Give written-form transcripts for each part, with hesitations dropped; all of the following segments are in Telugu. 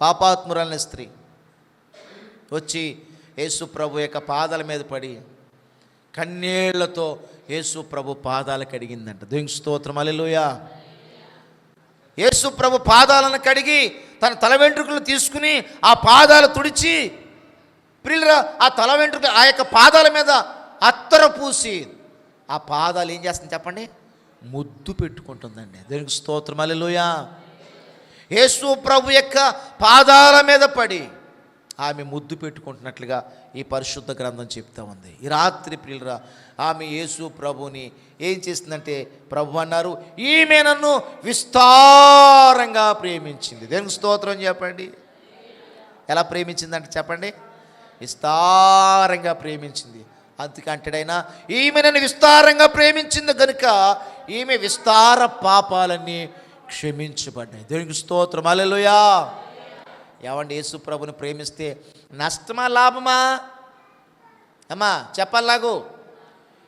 పాపాత్మురాలైన స్త్రీ వచ్చి యేసు ప్రభు యొక్క పాదాల మీద పడి కన్నీళ్లతో యేసు ప్రభు పాదాలు కడిగిందంట. దేవునికి స్తోత్రం, హల్లెలూయా. యేసు ప్రభు పాదాలను కడిగి తన తల వెంట్రుకలు తీసుకుని ఆ పాదాలు తుడిచి, ప్రియులరా, ఆ తల వెంట్రుకలు ఆ యొక్క పాదాల మీద అత్తరు పూసి ఆ పాదాలు ఏం చేస్తుంది చెప్పండి? ముద్దు పెట్టుకుంటుందండి. దేవునికి స్తోత్రం, హల్లెలూయా. యేసు ప్రభు యొక్క పాదాల మీద పడి ఆమె ముద్దు పెట్టుకుంటున్నట్లుగా ఈ పరిశుద్ధ గ్రంథం చెప్తా ఉంది. ఈ రాత్రి ప్రియులరా, ఆమె యేసు ప్రభుని ఏం చేసిందంటే, ప్రభు అన్నారు, ఈమె నన్ను విస్తారంగా ప్రేమించింది. దేవునికి స్తోత్రం చెప్పండి. ఎలా ప్రేమించిందంటే చెప్పండి? విస్తారంగా ప్రేమించింది. అందుకంటాడైనా ఈమె నన్ను విస్తారంగా ప్రేమించింది కనుక ఈమె విస్తార పాపాలన్నీ క్షమించబడ్డాయి. దేవునికి స్తోత్రం, హల్లెలూయా. ఏమండి, యేసు ప్రభుని ప్రేమిస్తే నష్టమా లాభమా? అమ్మా చెప్పాలాగు.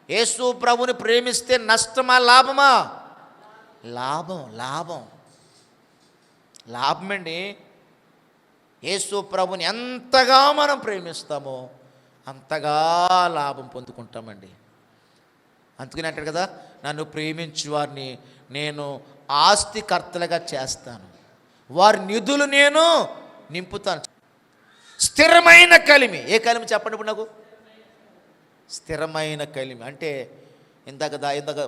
యేసు ప్రభుని ప్రేమిస్తే నష్టమా లాభమా? లాభం, లాభం, లాభమండి. యేసు ప్రభుని ఎంతగా మనం ప్రేమిస్తామో అంతగా లాభం పొందుకుంటామండి. అందుకని అంటాడు కదా, నన్ను ప్రేమించు వారిని నేను ఆస్తికర్తలుగా చేస్తాను, వారి నిధులు నేను నింపుతాను. స్థిరమైన కలిమి. ఏ కలిమి చెప్పండి ఇప్పుడు నాకు? స్థిరమైన కలిమి అంటే ఇందాక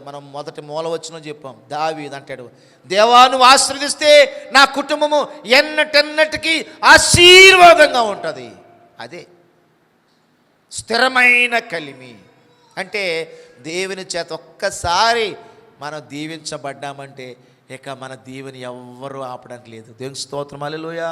మనం మొదటి మూల వచ్చిన చెప్పాం. దావీదు అంటాడు, దేవా నువ్వు ఆశీర్వదిస్తే నా కుటుంబము ఎన్నటెన్నటికీ ఆశీర్వాదంగా ఉంటుంది. అదే స్థిరమైన కలిమి అంటే దేవుని చేత ఒక్కసారి మనం దీవించబడ్డామంటే ఇక మన దీవెని ఎవ్వరూ ఆపడానికి లేదు. దేవుని స్తోత్రం, హల్లెలూయా.